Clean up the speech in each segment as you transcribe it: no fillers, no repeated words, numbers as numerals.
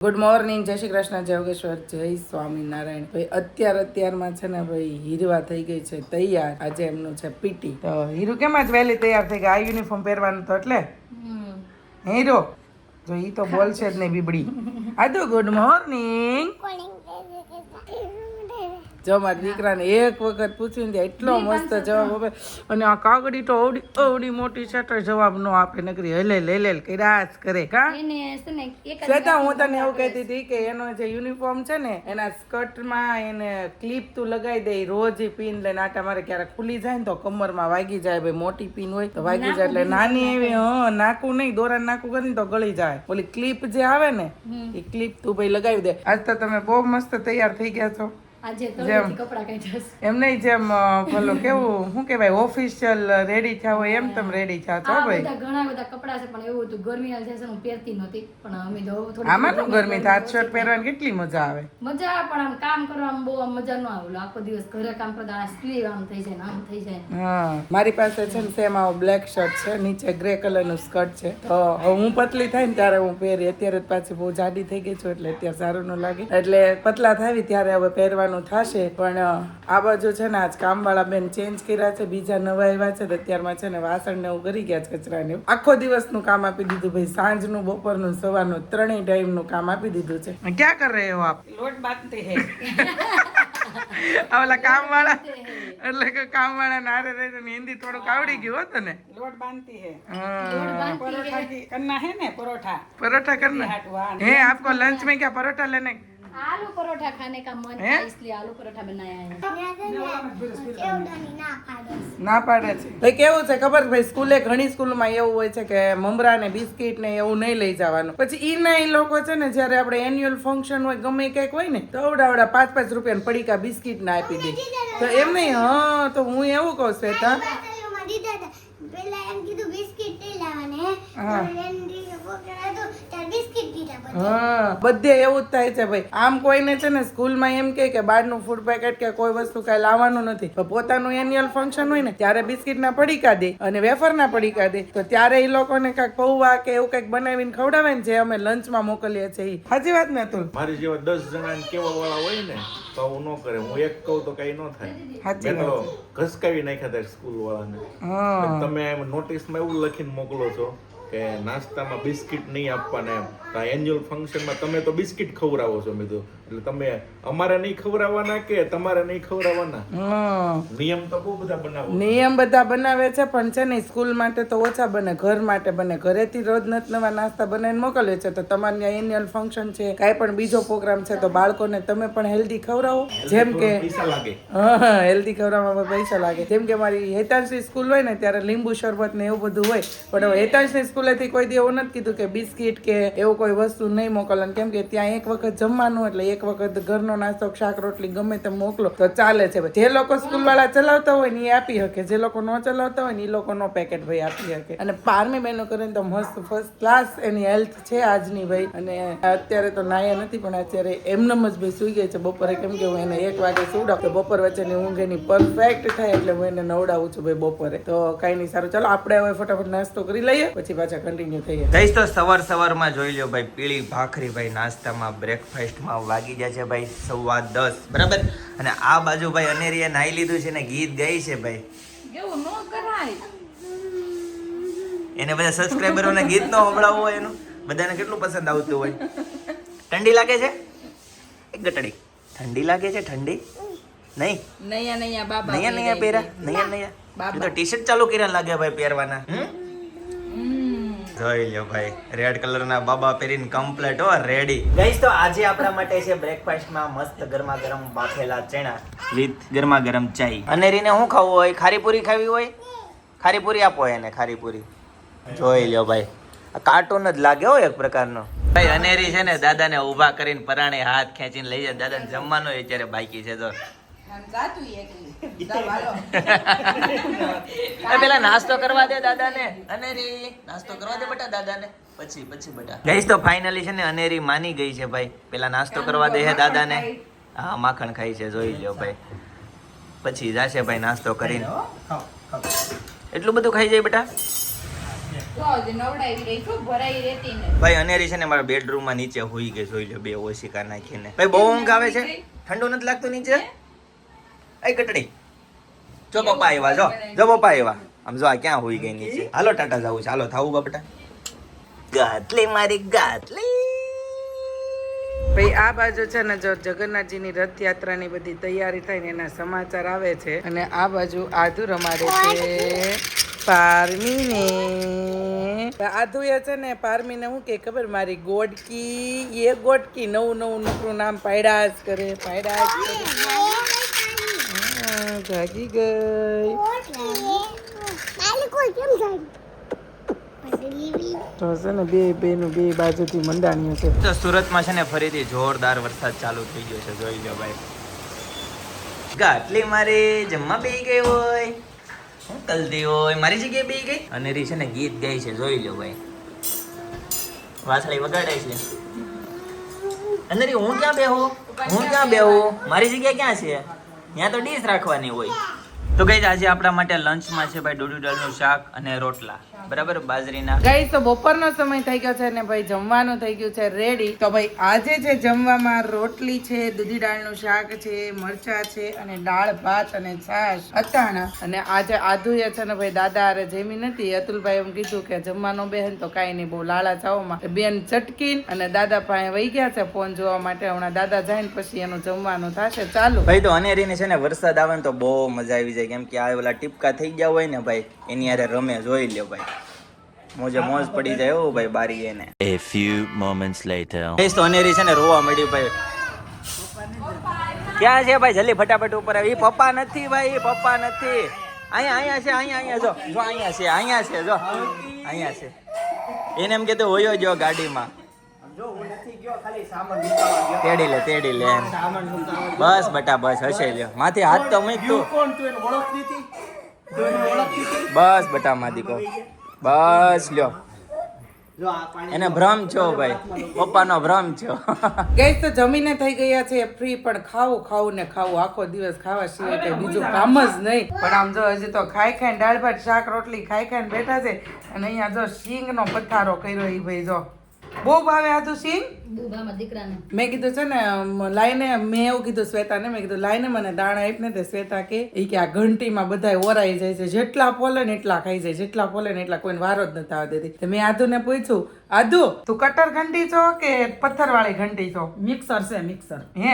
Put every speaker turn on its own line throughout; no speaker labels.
Good morning, જય શ્રી કૃષ્ણ, જય યોગેશ્વર, જય સ્વામિનારાયણ. ભાઈ અત્યારમાં છે ને ભાઈ હીરવા થઈ ગઈ છે તૈયાર. આજે એમનું છે પીટી. તો હીરુ કેમ જ વહેલી તૈયાર થઈ ગઈ? આ યુનિફોર્મ પહેરવાનું તો એટલે હીરો જો ઈ તો બોલશે જ નહીં બીબડી. આદુ ગુડ મોર્નિંગ. જો મારા દીકરાને એક વખત પૂછ્યું ને એટલો મસ્ત જવાબ આપે. અને આ કાગડી તો અવડી મોટી છે તો જવાબ નો આપે, નકરી હેલે કર્યા કરે. કા શ્વેતા, હું તને એવું કહેતી હતી કે એનો જે યુનિફોર્મ છે ને એના સ્કર્ટમાં એને ક્લિપ તું લગાવી દે. રોજ પિન લઈને આટા મારે, ક્યારેક ખુલી જાય ને તો કમરમાં વાગી જાય. ભાઈ મોટી પિન હોય તો વાગી જાય, એટલે નાની એવી નાકું નહીં, દોરા નાકું કરીને તો ગળી જાય. ઓલી ક્લિપ જે આવે ને એ ક્લિપ તું ભાઈ લગાવી દે. આજ તો તમે બહુ મસ્ત તૈયાર થઈ ગયા છો. એમ નહીં, જેમ પેલું કેવું શું કેવાય ઓફિશિયલ રેડી થયા હોય એમ તમે રેડી થયા છો ભાઈ.
ઘણા બધા કપડા છે પણ એવું હતું ગરમી ના છે હું પહેરતી નહોતી, પણ અમે તો
આમાં તો ગરમી થાય, શર્ટ પહેરવાની કેટલી મજા આવે.
મજા આવે પણ આમ કામ કરવામાં બહુ મજા ન આવે. આખો દિવસ ઘરે કામ કરતા સ્લીવ આમ થઈ જાય આમ થઈ જાય.
હા, મારી પાસે છે ને સેમ આવો બ્લેક શર્ટ છે, નીચે ગ્રે કલર નું સ્કર્ટ છે. તો હું પતલી થાય ને ત્યારે હું પહેરી. અત્યારે પાછી બહુ જાડી થઈ ગઈ છું એટલે અત્યારે સારું ન લાગે, એટલે પતલા થાવી ત્યારે હવે પહેરવાનું થશે. પણ આ બાજુ છે ને આજ કામવાળા બેન ચેન્જ કર્યા છે, બીજા નવા આવ્યા છે. અત્યારમાં છે ને વાસણ ને એવું કરી ગયા છે, કચરા ને. આખો દિવસનું કામ આપી દીધું ભાઈ, સાંજનું, બપોરનું, સવારનું, ત્રણેય ટાઈમ નું કામ આપી દીધું છે. ક્યાં કર રહે હો આપ? લોટ બાંધતે હે. ઓલા કામવાળા એટલે કે કામવાળા નારે રહે ને હિન્દી થોડુંક આવડી ગયું હોત ને. લોટ બાંધતી હે. પરોઠા કરना હે ને, પરોઠા करना है आपको. लंच में क्या परोठा लेने?
आलू परोठा खाने का मन था इसलिए आलू परोठा बनाया है.
ના પાડે છે ભાઈ. કેવું છે ખબર ભાઈ, સ્કૂલે ઘણી સ્કૂલમાં એવું હોય છે કે મમરા ને બિસ્કિટ ને એવું નહીં લઈ જવાનું. પછી ઈ લોકો છે ને જયારે આપણે એન્યુઅલ ફંક્શન હોય ગમે કંઈક હોય ને તો અવડા 5-5 રૂપિયા પડીકા બિસ્કિટ ના આપી દે. તો એમ નહીં. હા, તો હું એવું કહું શ્વેતા, બધે એવું જ થાય છે ભાઈ. આમ કોઈને છે ને સ્કૂલમાં એમ કે બહારનું ફૂડ પેકેટ કે કોઈ વસ્તુ કઈ લાવવાનું નથી, તો પોતાનું એન્યુઅલ ફંક્શન હોય ને ત્યારે બિસ્કિટના પડીકા દે અને વેફરના પડીકા દે. તો ત્યારે એ લોકોને કાંઈક પૌવા કે એવું કંઈક બનાવીને ખવડાવે ને, જે અમે લંચમાં મોકલીએ છીએ. સાચી વાત ને અતુલ?
મારી જેવા 10 જણા કેવા વાળા હોય ને તો હું ન કરે. હું એક કહું તો કઈ ન થાય.
સાચી
મેં તો
વાત.
ઘસકાવી નાખ્યા હતા સ્કૂલ વાળાને. તમે નોટિસમાં એવું લખીને મોકલો છો કે નાસ્તામાં બિસ્કિટ નહીં આપવાના એમ. એન્યુઅલ ફંક્શનમાં તમે તો બિસ્કિટ ખવડાવો છો. મેં તો એટલે તમે અમારે નહીં ખવડાવવાના કે તમારે નહીં ખવડાવવાના? નિયમ તો બહુ બધા બનાવો.
નિયમ બધા બનાવે છે પણ છે ને સ્કૂલ માટે તો ઓછા બને, ઘર માટે બને. ઘરેથી રોજ નવા નાસ્તા બનાવીને મોકલે છે. તો તમારે ત્યાં એન્યુઅલ ફંક્શન છે, કાંઈ પણ બીજો પ્રોગ્રામ છે, તો બાળકોને તમે પણ હેલ્ધી ખવડાવો. જેમ કે
પૈસા લાગે.
હા, હેલ્ધી ખવડાવવામાં પૈસા લાગે. જેમ કે મારી હેતાંશની સ્કૂલ હોય ને ત્યારે લીંબુ શરબત ને એવું બધું હોય. પણ હવે હેતાંશની સ્કૂલેથી કોઈ દી એવું નથી કીધું કે બિસ્કિટ કે એવું કોઈ વસ્તુ નહીં મોકલવાનું. કેમ કે ત્યાં એક વખત જમવાનું એટલે એક વખત ઘરનો નાસ્તો, શાક રોટલી ગમે તે મોકલો તો ચાલે છે. જે લોકો સ્કૂલ વાળા ચલાવતા હોય ને એ આપી શકે, જે લોકો ન ચલાવતા હોય ને એ લોકો નો પેકેટ ભાઈ આપી શકે. અને 12મી બહેનો કરીને તો મસ્ત ફર્સ્ટ ક્લાસ એની હેલ્થ છે આજની ભાઈ. અને અત્યારે તો નાયા નથી પણ અત્યારે એમનેમ જ ભાઈ સુઈ ગઈ છે બપોરે. કેમ કે હું એને 1 વાગે સુવડાવ તો બપોર વચ્ચેની ઊંઘ એની પરફેક્ટ થાય, એટલે હું એને નવડાવું છું ભાઈ બપોરે. તો કઈ નહીં, સારું. ચાલો આપણે હવે ફટાફટ નાસ્તો કરી લઈએ, પછી પાછા કન્ટિન્યુ થઈએ.
ગઈશ તો સવારમાં જોઈ લ્યો ભાઈ, પીળી ભાખરી ભાઈ નાસ્તામાં બ્રેકફાસ્ટમાં વાગી જાય છે ભાઈ 10:15 બરાબર. અને આ બાજુ ભાઈ અનેરીએ નાઈ લીધું છે ને ગીત ગાઈ છે ભાઈ.
એવું ન કરાય.
એને બધા સબસ્ક્રાઇબરોને ગીત નો સંભળાવવું હોય, એનું બધાને કેટલું પસંદ આવતું હોય. ઠંડી લાગે છે એક ગટડી? ઠંડી લાગે છે? ઠંડી નહીં નૈયા પહેરા નૈયા તો ટી શર્ટ ચાલુ કર્યા લાગે ભાઈ પહેરવાના. જોઈ લ્યો ભાઈ, રેડ કલર ના બાબા પહેરીને કમ્પ્લીટ હો રેડી. ગાઈસ તો આજે આપણા માટે છે બ્રેકફાસ્ટમાં મસ્ત ગરમા ગરમ બાફેલા ચણા વિથ ગરમા ગરમ ચાય. અનેરીને શું ખાવું હોય? ખારીપુરી ખાવી હોય? ખારીપુરી આપો એને, ખારીપુરી. જોઈ લ્યો ભાઈ, આ કાર્ટૂન જ લાગે હો એક પ્રકારનો. ભાઈ અનેરી છે ને દાદાને ઊભા કરીને પરાણે હાથ ખેંચીને લઈ જાય. દાદાને જમવાનું અત્યારે બાકી છે તો પેલા નાસ્તો કરવા દે દાદાને. અનેરી નાસ્તો કરવા દે બેટા દાદાને, પછી બેટા. ગઈશ તો ફાઇનલી છે ને અનેરી માની ગઈ છે ભાઈ. પેલા નાસ્તો કરવા દે છે દાદાને. હા, માખણ ખાઈ છે, જોઈ લ્યો ભાઈ. પછી જાશે ભાઈ નાસ્તો કરીને. એટલું બધું ખાઈ જાય બેટા? ભાઈ અનેરી છે ને મારા બેડરૂમ માં નીચે હોઈ ગઈ, જોઈ લો, બે ઓશિકા નાખીને. ભાઈ બહુ ઊંઘ આવે છે, ઠંડુ નથી લાગતું નીચે? એ કટડી જો પપ્પા આવ્યા, જો પપ્પા આવ્યા. આમ જો આ ક્યાં હોઈ ગઈ નીચે. હાલો ટાટા જવું છે, હાલો થાવું બાપટા. ગાતલી મારી ગાતલી.
ભાઈ આ બાજુ છે ને જો જગન્નાથજીની રથયાત્રાની બધી તૈયારી થાય ને એના સમાચાર આવે છે, અને આ બાજુ આધુ રમાડે છે પારમીને. આધુએ છે ને પારમીને હું કે ખબર, મારી ગોડકી એ ગોડકી, નવું નોકરું નામ પાડ્યા જ કરે. જાગી ગઈ તો છે ને બે બાજુથી મંડાણીઓ છે.
તો સુરતમાં છે ને ફરીથી જોરદાર વરસાદ ચાલુ થઈ ગયો છે, જોઈ લો ભાઈ. ગાટલી મારી જમવા બેહી ગઈ હોય, હું કલતી હોય, મારી જગ્યાએ બેહી ગઈ. અને રી છે ને ગીત ગાય છે, જોઈ લો ભાઈ. વાસળી વગાડે છે. અને રી હું ક્યાં બેહું, મારી જગ્યા ક્યાં છે? ત્યાં તો ડીશ રાખવાની હોય. તો ગઈ આજે આપણા માટે લંચમાં છે ભાઈ દૂધી દાળનું શાક અને રોટલા, બરાબર, બાજરીના.
ગઈ તો બપોરનો સમય થઈ ગયો છે ને ભાઈ જમવાનું થઈ ગયું છે રેડી. તો ભાઈ આજે જે જમવામાં રોટલી છે, દૂધી દાળનું શાક છે, મરચા છે, અને દાળ ભાત અને છાશ અથાણા. અને આજે આધુએ છે ને ભાઈ દાદા હારે જમી નથી. અતુલભાઈ એમ કીધું કે જમવાનો બેન તો કાંઈ નહીં, બહુ લાલા ચાવમાં બેન ચટકીન અને દાદા પાસે વહી ગયા છે ફોન જોવા માટે. હમણાં દાદા જાય ને પછી એનું જમવાનું થશે ચાલુ.
ભાઈ તો અનેરીને છે ને વરસાદ આવે ને તો બહુ મજા આવી જાય, કેમ કે આ ઓલા ટીપકા થઈ ગયા હોય ને ભાઈ, એની હારે રમે, જોઈ લ્યો ભાઈ. મોજે મોજ પડી જાય હો ભાઈ બારી એને.
A few moments later.
તો અનેરી છે ને રોવા મળ્યું ભાઈ. ક્યાં છે ભાઈ? જલ્દી ફટાફટ ઉપર આવી. પપ્પા નથી ભાઈ, પપ્પા નથી. અહીંયા છે, અહીંયા જો અહીંયા છે, જો અહીંયા છે. એને એમ કીધું હોયો જો ગાડીમાં. તેડી લે એમ. બસ બટા બસ, હશે લ્યો. માથે હાથ તો મૂક તું. બસ બટા માદીકો, બસ લ્યો. એને ભ્રમ છો ભાઈ, પપ્પાનો ભ્રમ છો.
ગઈ તો જમીને થઈ ગયા છે ફ્રી, પણ ખાવું ને ખાવું, આખો દિવસ ખાવા સિવાય કઈ બીજું કામ જ નહીં. પણ આમ જો હજી તો ખાઈ દાળ ભાત શાક રોટલી ખાઈ બેઠા છે. અને અહીંયા જો સિંગનો પથારો કર્યો એ ભાઈ જો બહુ ભાવે. આધું સિંગ મેં કીધું છે ને લાઈને, મેં એવું કીધું શ્વેતાને, મેં કીધું લાઈને મને દાણા આપ ને. તે શ્વેતા કે આ ઘંટીમાં બધા ઓરાઈ જાય છે, જેટલા ફોલે ને એટલા ખાઈ જાય, જેટલા ફોલે ને એટલા કોઈને વારો જ નથી આવવા દેતી. મેં આધુને પૂછ્યું, આધુ તું કટર ઘંટી છો કે પથ્થર વાળી ઘંટી છો? મિક્સર છે, મિક્સર. હે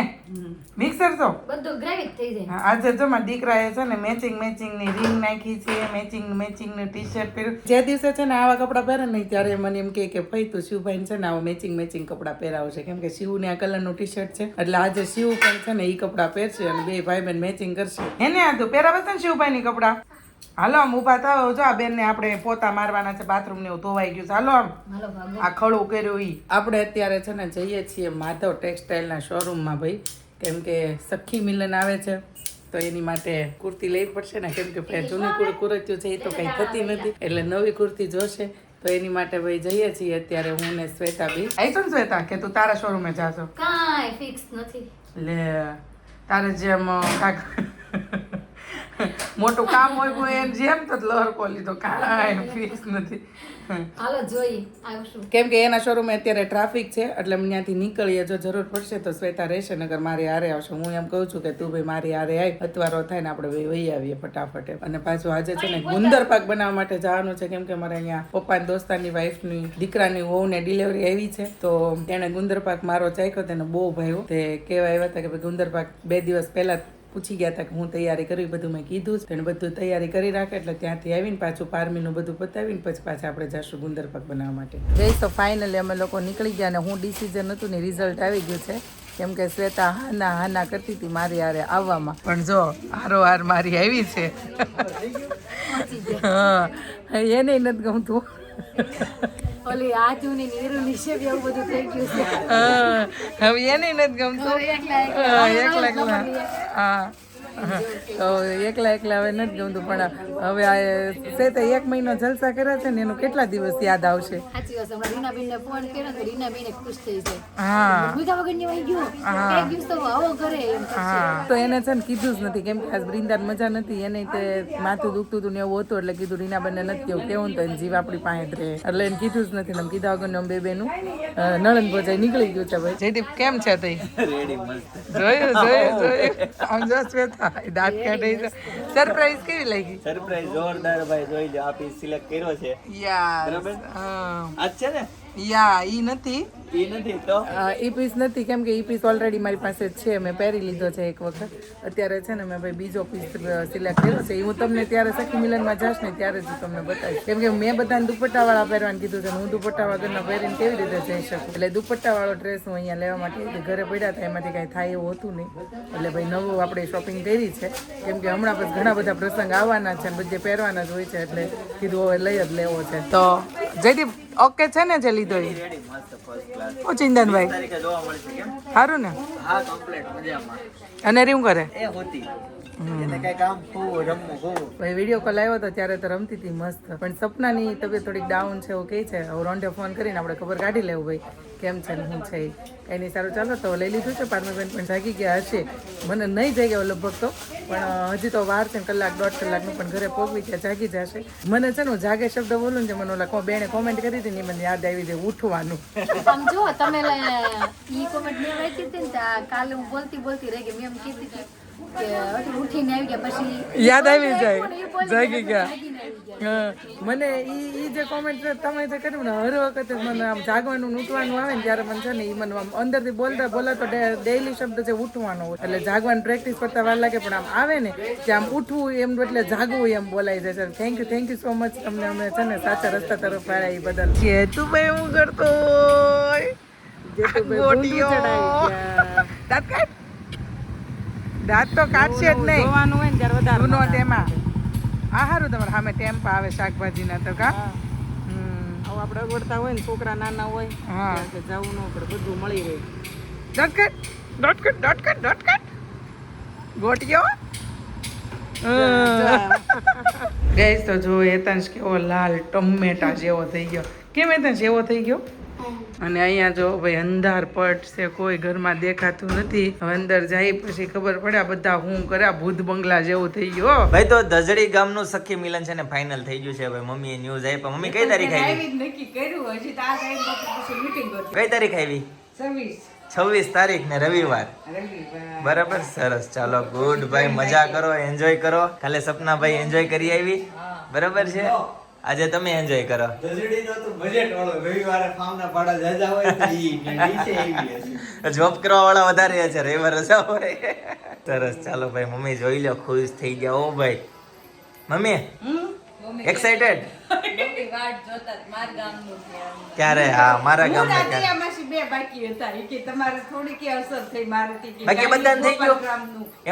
મિક્સર છો?
બધું ગ્રેવી થઈ જાય.
આજે જો મારા દીકરાએ છે ને મેચિંગ ની રિંગ નાખી છે, મેચિંગ નું ટી શર્ટ પહેર્યું. જે દિવસે છે ને આવા કપડા પહેરે ને ત્યારે મને એમ કે ભાઈ તું શિવભાઈ છે ને આવા મેચિંગ કપડા પહેરાવો છે, કેમ કે શિવને આ કલરનું ટી શર્ટ છે, એટલે આજે શિવ પણ છે ને ઈ કપડા પહેરશે અને બે ભાઈ બહેન મેચિંગ કરશે. એને આ તો પહેરાવે છે ને શિવભાઈ ની કપડા. હાલો આમ ઉભા થાવ, જો આ બેન ને આપણે પોતા મારવાના છે, બાથરૂમ ને એવું ધોવાઈ ગયું છે. હાલો આમ આ ખડું કર્યું ઈ. આપણે અત્યારે છે ને જઈએ છીએ માધવ ટેક્સટાઇલ ના શોરૂમ માં ભાઈ, કેમ કે સખી મિલન આવે છે તો એની માટે કુર્તી લેવી પડશે ને, કેમ કે જૂની કુર્તીઓ છે એ તો કઈ થતી નથી, એટલે નવી કુર્તી જોશે. તો એની માટે ભાઈ જઈએ છીએ અત્યારે હું ને શ્વેતા બી. આવીશું ને શ્વેતા કે તું તારા શોરૂમે જાશો?
કાંઈ ફિક્સ નથી.
લે તારે જેમ કાંક મોટું કામ હોય કોઈ એમ જેમ તો લહર કોલી તો કાંઈ ફિક્સ નથી.
હાલો જોઈએ આવશું.
કેમ કે એના શોરૂમે અત્યારે ટ્રાફિક છે, એટલે ત્યાંથી નીકળીએ. જો જરૂર પડશે તો શ્વેતા રહેશે, નગર મારી હારે આવશે. હું એમ કહું છું કે તું ભાઈ મારી હારે આવી, અથવારો થાય ને આપણે વહી આવીએ ફટાફટ. અને પાછું આજે છે ને ગુંદર પાક બનાવવા માટે જવાનું છે, કેમ કે મારે અહીંયા પપ્પાની દોસ્તારની વાઈફની દીકરાની વહુને ડિલિવરી આવી છે, તો તેણે ગુંદર પાક મારો ચાખ્યો, તેને બહુ ભાવ્યો. તે કહેવા આવ્યા હતા કે ભાઈ ગુંદર પાક 2 દિવસ પહેલા પૂછી ગયા હતા કે હું તૈયારી કરી, બધું મેં કીધું તેને બધું તૈયારી કરી રાખે. એટલે ત્યાંથી આવીને પાછું પારમીનું બધું પતાવીને પછી પાછા આપણે જઈશું ગુંદર પાક બનાવવા માટે. જઈ તો ફાઇનલી અમે લોકો નીકળી ગયા, અને હું ડિસિઝન હતું ને રિઝલ્ટ આવી ગયું છે, કેમ કે શ્વેતા હાના કરતી હતી મારી હારે આવવામાં, પણ જો હારોહાર મારી આવી છે. હા એને નથી ગમતું.
ઓલી આજુની નીરુની છે એવું બધું થઈ ગયું છે.
હવે એને નથી ગમતું એકલા. હા તો એકલા હવે નથી ગમતું પણ હવે આ છે તે 1 મહિનો જલસા કર્યા છે ને એનું કેટલા દિવસ યાદ આવશે.
સાચી વાત છે. હમણાં રીનાબેનને ફોન કર્યો તો રીનાબેન ખુશ થઈ જાય.
હા
ભૂખા વગર ની વહી ગયો. એક દિવસ તો આવો ઘરે એમ કરશે.
હા તો એને છે ને કીધું જ નથી કેમ કે આજ બૃંદાને મજા નથી એને તે માથું દુખતું હતું ને એવું હતું એટલે કીધું રીનાબેનને નથી કેવું તો એને જીવ આપણી પાસે જ રહે એટલે એને કીધું જ નથી ને આમ કીધા વગર અમે બેનું નળન ભોજાઈ નીકળી ગયું છે ભાઈ. જયદીપ કેમ છે તઈ?
રેડી મસ્ત.
જોયું આમ જો શ્વેતા દાંત કાઢી છે. સરપ્રાઈઝ કેવી લાગી?
સરપ્રાઈઝ જોરદાર ભાઈ, જોઈ લો આ પીસ સિલેક્ટ કર્યો છે.
યાર
બરાબર?
હા
આજ છે ને
યા ઈ નથી
એ નથી તો
ઈ પીસ નથી કેમ કે ઈ પીસ ઓલરેડી મારી પાસે જ છે મેં પહેરી લીધો છે એક વખત. અત્યારે છે ને મેં ભાઈ બીજો પીસ સિલેક્ટ કર્યો છે. હું તમને ત્યારે સખી મિલનમાં જાશ ને ત્યારે જ હું તમને બતાવીશ કેમ કે મેં બધાને દુપટ્ટાવાળા પહેરવાનું કીધું છે હું દુપટ્ટા વગરના પહેરીને કેવી રીતે જઈ શકું એટલે દુપટ્ટાવાળો ડ્રેસ હું અહીંયા લેવા માટે ઘરે પડ્યા હતા એમાંથી કાંઈ થાય એવું હતું નહીં એટલે ભાઈ નવું આપણે શોપિંગ કરી છે કેમ કે હમણાં પછી ઘણા બધા પ્રસંગ આવવાના છે અને બધે પહેરવાના જ હોય છે એટલે કીધું હવે લઈ જ લેવો છે. તો જયદીપ ઓકે છે ને જે લીધો એ?
રેડી મસ્ત ફર્સ્ટ ક્લાસ.
ઓ ચિંતનભાઈ
તારીખે જોવા મળશે કેમ?
સારું ને?
હા કમ્પ્લીટ મજામાં.
અને શું કરે?
એ હોતી એને કઈ કામ ખૂબ રમવું ખૂબ.
ભાઈ વિડીયો કોલ આવ્યો હતો ત્યારે તો રમતી હતી મસ્ત પણ સપનાની તબિયત થોડીક ડાઉન છે એવું કહે છે. હવે રોંઢે ફોન કરીને આપણે ખબર કાઢી લેવું ભાઈ કેમ છે ને શું છે એ. કંઈ નહીં સારું ચાલો તો લઈ લીધું છે. પારમીબેન પણ જાગી ગયા હશે મને નહીં જાગ્યા લગભગ તો પણ હજી તો વાર છે 1 કલાક 1.5 કલાકનું પણ ઘરે પહોંચવી ત્યાં જાગી જશે. મને છે ને હું જાગે શબ્દ બોલું ને જે મને ઓલા બેને કોમેન્ટ કરી હતી ને મને યાદ આવી જાય ઉઠવાનું.
આમ જો તમે ઈ કોમેન્ટ મેં વાંચી હતી ને કાલે હું બોલતી રહી ગઈ. મેં એમ કીધી હતી કે હજી ઉઠીને આવી ગયા પછી
યાદ આવી જાય જાગી ગયા.
જાગીને આવી ગયા.
હા, મને ઈ જે કોમેન્ટ તમે જે કર્યું ને હર વખતે મને આમ જાગવાનું ને ઉઠવાનું આવે ને ત્યારે મને છે ને ઈ મને આમ અંદરથી બોલતા તો ડેઈલી શબ્દ છે ઉઠવાનો હોય એટલે જાગવાની પ્રેક્ટિસ કરતા વાર લાગે પણ આમ આવે ને કે આમ ઉઠવું એમ એટલે જાગવું એમ બોલાઈ જાય છે. થેન્ક યુ સો મચ તમને અમે છે ને સાચા રસ્તા તરફ વાળા એ બદલ. જેતુભાઈ હું કરતો દાંત તો કાઢશે જ નહીં જોવાનું હોય ને ત્યારે વધારે તેમાં આ હારું તમારે સામે ટેમ્પા આવે શાકભાજીના તો કા
આપણે અગવડતા હોય ને છોકરા નાના હોય
હા
જવું ન પડે બધું મળી રહે.
ડોટકટ ગોટિયો ગેસ તો જો હેતાંશ કેવો લાલ ટમેટા જેવો થઈ ગયો. કેમ હેતાંશ એવો થઈ ગયો? અને અહીંયા જો ભાઈ અંધાર પટ છે કોઈ ઘરમાં દેખાતું નથી. હવે અંદર જાય પછી ખબર પડે આ બધા હું કરે ભૂત બંગલા જેવું થઈ ગયો.
ભાઈ તો દજડી ગામનું સખી મિલન છે ને ફાઇનલ થઈ ગયું છે. ભાઈ મમ્મીએ ન્યૂઝ આપી. મમ્મી કઈ તારીખ આવી?
નક્કી કર્યું હજી તો આ ટાઈમ પછી મીટિંગ હતી
કઈ તારીખ આવી? 26 તારીખ ને રવિવાર. બરાબર સરસ ચાલો ગુડ ભાઈ મજા કરો એન્જોય કરો. કાલે સપના ભાઈ એન્જોય કરી આવી બરાબર છે. આજે તમે એન્જોય કરો. જોબ કરવા વાળા વધારે છે રવિવાર રજા હોય. સરસ ચાલો ભાઈ મમ્મી જોઈ લો ખુશ થઈ ગયા. ઓ ભાઈ મમ્મી એક્સાઇટેડ ક્યારે? હા મારા ગામમાં
બે બાકી હતા કે તમારે થોડી કે અસર થઈ મારાથી
બાકી બધાને થઈ ગયું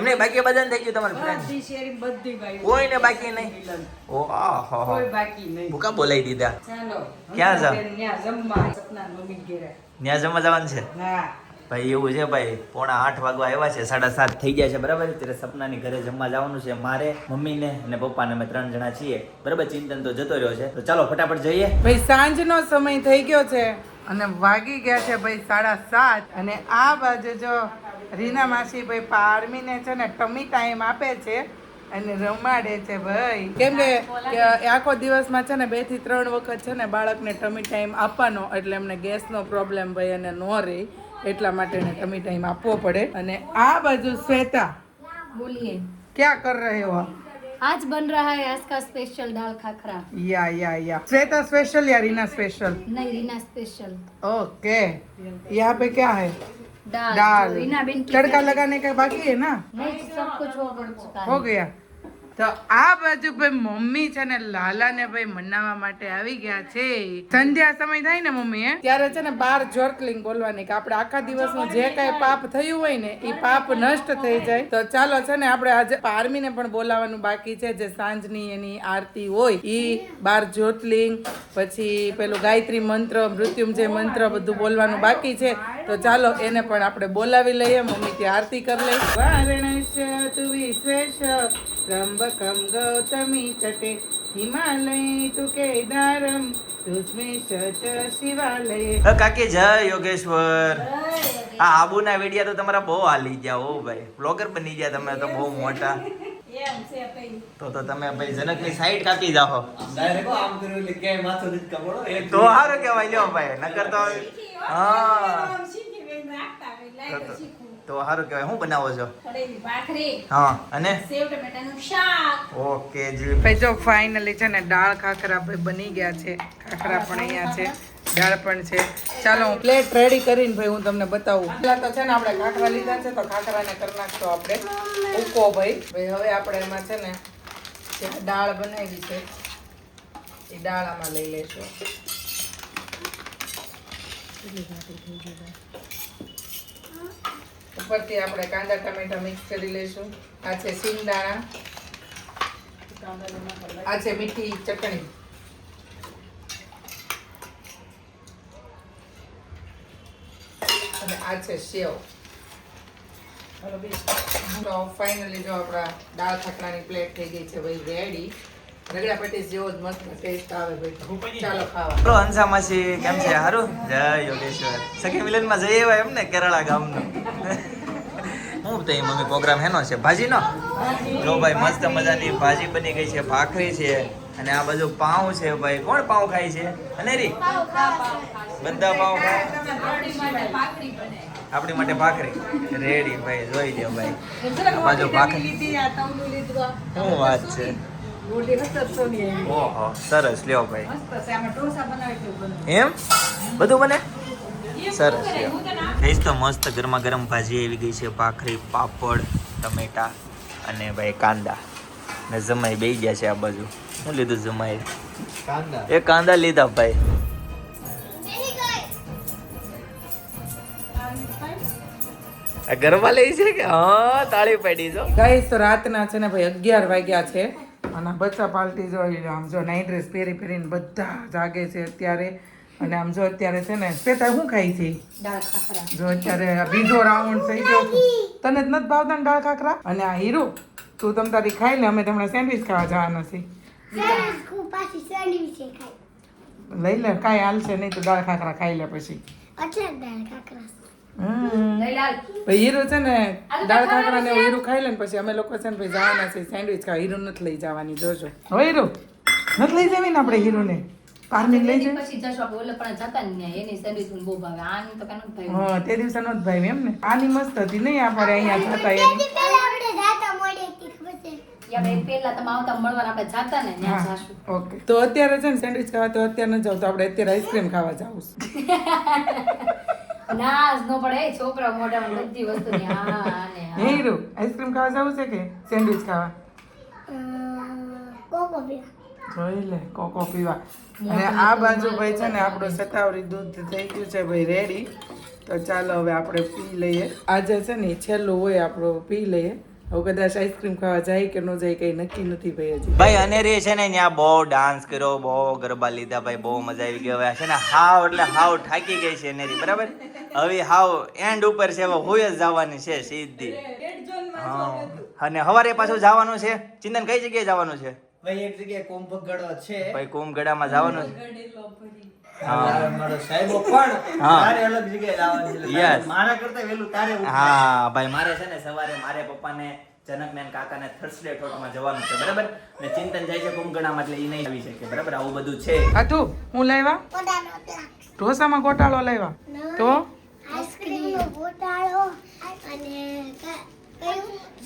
એમને બાકી બધાને થઈ ગયું તમારું ફ્રેન્ડ
બધી શેરિંગ બધી ભાઈ
કોઈને બાકી નહીં. ઓ આહો
કોઈ બાકી નહીં.
ભૂકા બોલાવી દીધા.
ચાલો
ક્યાં જાવ?
ત્યાં જમવા સપના મમ્મી ઘેરે.
ત્યાં જમવા જવાનું છે
હા
ભાઈ એવું છે ભાઈ 7:45 વાગવા આવ્યા છે 7:30 થઈ ગયા છે બરાબર. ત્યારે સપનાની ઘરે જમવા જવાનું છે મારે મમ્મીને અને પપ્પાને અમે 3 જણા છીએ બરાબર. ચિંતન તો જતો રહ્યો છે તો ચાલો ફટાફટ જઈએ.
ભાઈ સાંજનો સમય થઈ ગયો છે અને વાગી ગયા છે ભાઈ 7:30 અને આ બાજુ જો રીના માસી ભાઈ પારમીને છે ને ટમી ટાઈમ આપે છે અને રમાડે છે ભાઈ કેમ કે આખો દિવસમાં છે ને 2 થી 3 વખત છે ને બાળકને ટમી ટાઈમ આપવાનો એટલે એમને ગેસનો પ્રોબ્લેમ ભાઈ અને નો રહે એટલા માટે એને ટમી ટાઈમ આપવો પડે. અને આ બાજુ શ્વેતા
बोलिए
क्या कर रहे हो आप?
आज बन रहा है आज का स्पेशल दाल खाखरा.
या श्वेता स्पेशल या रीना स्पेशल?
नहीं रीना स्पेशल.
ओके यहाँ पे क्या है?
दाल.
दाल
जो रीना बेन की
तड़का लगाने का बाकी है ना?
नहीं सब कुछ हो चुका
हो
है.
गया. તો આ બાજુ ભાઈ મમ્મી છે ને લાલાને ભાઈ મનાવવા માટે આવી ગયા છે. સંધ્યા સમય થાય ને મમ્મી ત્યારે છે ને 12 જ્યોર્કલિંગ બોલવાની કે આપણે આખા દિવસનું જે કાંઈ પાપ થયું હોય ને એ પાપ નષ્ટ થઈ જાય. તો ચાલો છે ને આપણે આજે પારમીને પણ બોલાવવાનું બાકી છે જે સાંજની એની આરતી હોય ઈ 12 જ્યોર્કલિંગ પછી પેલું ગાયત્રી મંત્ર મૃત્યુંજય મંત્ર બધું બોલવાનું બાકી છે. તો ચાલો એને પણ આપણે બોલાવી લઈએ. મમ્મી ત્યાં આરતી કરી લઈ. વારણસ્ય તુ વિશ્વેશ ત્રંબકમ ગૌતમી તટે હિમાલય તુ કેદારમ તુસ્મેશ ચ શિવાલય.
કાકી જય યોગેશ્વર. આ આબુના વિડિયા તો તમારા બહુ હાલી ગયા હો ભાઈ. બ્લોગર બની ગયા તમે તો બહુ મોટા.
એમ છે ભાઈ.
તો તમે ભાઈ જનકની સાઈડ કાપી જાઓ.
ડાયરેક્ટ આમ કર્યું એટલે ક્યાંય માથું નથી કપડો એક
તો સારું કહેવાય લ્યો ભાઈ. નકર તો હા
આમ શીખી ગઈ નાખતા હોય લાગે શીખવું.
તો સારું કહેવાય. શું બનાવો છો?
ફળેલી ભાખરી,
હા અને
સેવ ટમેટાનું શાક.
ઓકે જી.
ભાઈ જો ફાઇનલી છે ને દાળ ખાખરા ભાઈ બની ગયા છે. ખાખરા પણ અહીંયા છે, દાળ પણ છે. ચાલો હું પ્લેટ રેડી કરીને ભાઈ હું તમને બતાવું. પહેલા તો છે ને આપણે ખાખરા લીધા છે તો ખાખરાને કરી નાખતો આપણે ઉકો ભાઈ. હવે આપણે એમાં છે ને જે દાળ બનાવી છે એ દાળ આમાં લઈ લેશું. ઉપરથી આપણે કાંદા ટમેટા મિક્સ કરી લઈશું. આ છે સિંગદાણા, આ છે મીઠી ચટણી, અને આ છે સેવ. તો ફાઇનલી જો આપણા દાળ ખાખરાની પ્લેટ થઈ ગઈ છે ભાઈ રેડી. રગડા પેટીસ જેવો જ મસ્ત ટેસ્ટ આવે ભાઈ. ચાલો ખાવા.
બોલો હંસા માસી કેમ છે? હારું? જય યોગેશ્વર. સખી મિલનમાં જઈ આવ્યા એમ ને કેરળા ગામનો. હું તો એ મમ્મી પ્રોગ્રામ હેનો છે ભાજીનો. જો ભાઈ મસ્ત મજાની ભાજી બની ગઈ છે, ભાખરી છે અને આ બાજુ પાઉં છે ભાઈ. કોણ પાઉં ખાય છે? અનેરી બધા પાઉં ખાય. આપણી માટે ભાખરી રેડી ભાઈ. જોઈ લ્યો ભાઈ આ બાજુ ભાખરી.
લીધી આ તવનું લીધું.
શું વાત છે?
રોટી 1700 ની આવી.
ઓહો સરસ લ્યો ભાઈ.
મસ્ત છે. આમાં ઢોસા બનાવી તો બને.
એમ બધું બને? સરસ લ્યો. ગઈશ તો મસ્ત ગરમા ગરમ ભાજી આવી ગઈ છે. ભાખરી, પાપડ, ટમેટા અને ભાઈ કાંદા ને જમાઈ બેસી ગયા છે આ બાજુ. શું લીધું જમાઈ?
કાંદા
એ કાંદા લીધા ભાઈ. આ ઘરમાં લઈ છે કે? હા તાળી પાડી જો.
ગાઈસ તો રાતના છે ને ભાઈ 11 વાગ્યા છે અને આ બચ્ચા પાલટી જોઈ લો. આમ જો નાઈટ ડ્રેસ પહેરી પહેરીને બધા જાગે છે અત્યારે. અને આમ જો અત્યારે છે ને શ્વેતા શું ખાઈ છે?
દાળ ખાખરા.
જો અત્યારે આ બીજો રાઉન્ડ થઈ ગયો છે. તને જ નથી ભાવતા ને દાળ ખાખરા? અને આ હીરો તું તમ તારી ખાઈ લે. અમે તમને સેન્ડવિચ ખાવા જવાના છીએ. લઈ લે કાંઈ હાલશે નહીં તો દાળ ખાખરા ખાઈ લે પછી.
લઈ લાલ.
ભાઈ હીરો છે ને દાળ ખાખરા ને હીરો ખાઈ લે ને પછી અમે લોકો છે ને ભાઈ જવાના છે સેન્ડવિચ ખાવા. હીરો નથી લઈ જવાની જોજો. હવે હીરો નથી લઈ જવી ને આપણે હીરોને પાર્મિંગ લઈ જઈએ.
પછી જશું આપણે ઓલે પણ જતા ને ત્યાં એની સર્વિસ મને બહુ ભાવે. આની તો કાનો ભાઈ.
હા તે દિવસે નો જ ભાઈ એમ ને. આની મસ્ત હતી નહીં આપણે અહીંયા જતા એની.
યાર પહેલા તમે આવતા મળવા આપણે જાતા ને ત્યાં જાશું.
ઓકે તો અત્યારે છે ને સેન્ડવિચ ખાવા તો અત્યારે ન જાવ તો આપણે અત્યારે આઈસ્ક્રીમ ખાવા જાવું
ના જ ન પડે એ છોકરા મોઢામાં બધી વસ્તુની હા ને
છે. હીરો આઈસ્ક્રીમ ખાવા જાવું છે કે સેન્ડવિચ ખાવા? જોઈ લે કોકો પીવા. અને આ બાજુ ભાઈ છે ને આપણું સતાવરી દૂધ થઈ ગયું છે ભાઈ રેડી. તો ચાલો હવે આપણે પી લઈએ. આજે છે ને છેલ્લું હોય આપણું પી લઈએ. હવે કદાચ આઈસ્ક્રીમ ખાવા જાય કે ન જાય કઈ નક્કી નથી ભાઈ હજી.
ભાઈ અનેરી છે ને ત્યાં બહુ ડાન્સ કર્યો, બહુ ગરબા લીધા ભાઈ, બહુ મજા આવી ગઈ. હવે છે ને હાવ એટલે હાવ થાકી ગઈ છે અનેરી બરાબર. હવે હાવ એન્ડ ઉપર છે. હવે હોય જ જવાની છે સીધી. હા અને સવારે પાછું જવાનું છે. ચિંતન કઈ જગ્યાએ જવાનું છે
ભાઈ? એક જગ્યાએ કોમ્પગડો છે
ભાઈ? કુંભગઢામાં જવાનું છે.
મારો સાહેબો પણ
હા.
તારે અલગ જગ્યાએ જવાનું છે.
Yes.
મારા કરતા વહેલું તારે ઉઠવું.
હા ભાઈ મારે છે ને સવારે મારે પપ્પાને જનકને અને કાકાને થર્સડે ટોકમાં જવાનું છે બરાબર. ને ચિંતન જાય છે કુંભગઢામાં એટલે એ નહીં આવી શકે બરાબર. આવું બધું છે.
આ તું હું લાવ્યા ઢોસામાં ગોટાળો લાવ્યા તો
આઈસ્ક્રીમ ગોટાળો અને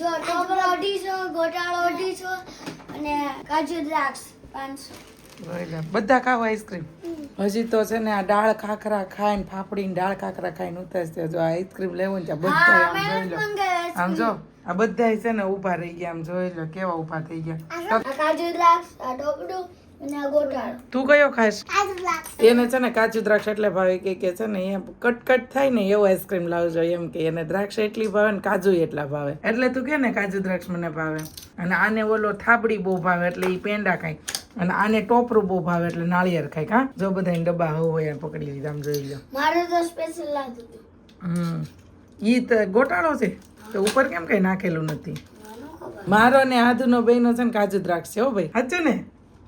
જો ટોપરો 250 ગોટાળો 250 અને કાજુ દ્રાક્ષ 500.
બધા ખાવ આઈસ્ક્રીમ. હજી તો છે ને આ દાળ ખાખરા ખાઈને ફાફડીને દાળ ખાખરા ખાઈને ઉતરશે. જો આઈસ્ક્રીમ લેવું ને ત્યાં બધા આમ જોઈ લો. આમ જો આ બધા છે ને ઊભા રહી ગયા. આમ જોઈ લો કેવા ઊભા થઈ ગયા.
આ કાજુ દ્રાક્ષ આ ટોપડું અને આ ગોટાળો.
તું કયો ખાઈશ?
કાજુ દ્રાક્ષ.
એને છે ને કાજુ દ્રાક્ષ એટલે ભાવે કે છે ને એમ કટ થાય ને એવો આઈસ્ક્રીમ લાવજો એમ કે એને દ્રાક્ષ એટલી ભાવે ને કાજુ એટલા ભાવે એટલે તું કે ને કાજુ દ્રાક્ષ મને ભાવે. અને આને ઓલો થાબડી બહુ ભાવે એટલે એ પેંડા ખાય. અને આને ટોપરું બહુ ભાવે એટલે નાળિયેર ખાય. હા જો બધાને ડબ્બા હોય પકડી લીધા આમ જોઈ લો.
મારું તો સ્પેશિયલ લાગતું હતું.
ઈ તો ગોટાળો છે તો ઉપર કેમ કઈ નાખેલું નથી મારો ને આધુનો બેયનો છે ને કાજુ દ્રાક્ષ છે હો ભાઈ સાચું ને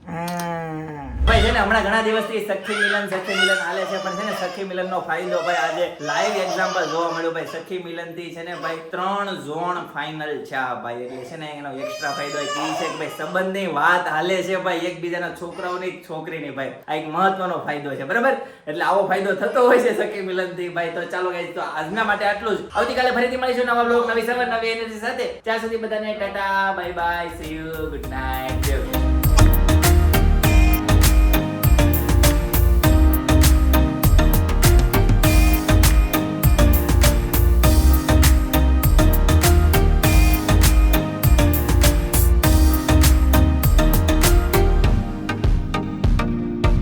હા
ભાઈ છે ને હમણાં ઘણા દિવસથી સખી મિલન હાલે છે પણ છે ને સખી મિલનનો ફાયદો ભાઈ આજે લાઈવ એક્ઝામ્પલ જોવા મળ્યું ભાઈ સખી મિલન થી છે ને ભાઈ 3 ઝોન ફાઇનલ છે આ ભાઈ એટલે છે ને એનો એક્સ્ટ્રા ફાયદો એ છે કે ભાઈ સંબંધની વાત હાલે છે ભાઈ એકબીજાના છોકરાઓની છોકરીની ભાઈ આ એક મહત્વનો ફાયદો છે બરાબર એટલે આવો ફાયદો થતો હોય છે સખી મિલન થી ભાઈ તો ચાલો ગાઈસ તો આજના માટે આટલું જ આવતીકાલે ફરીથી મળીશું નવા બ્લોગ નવી સવાર નવી એનર્જી સાથે ત્યાં સુધી બધાને Tata bye bye see you good night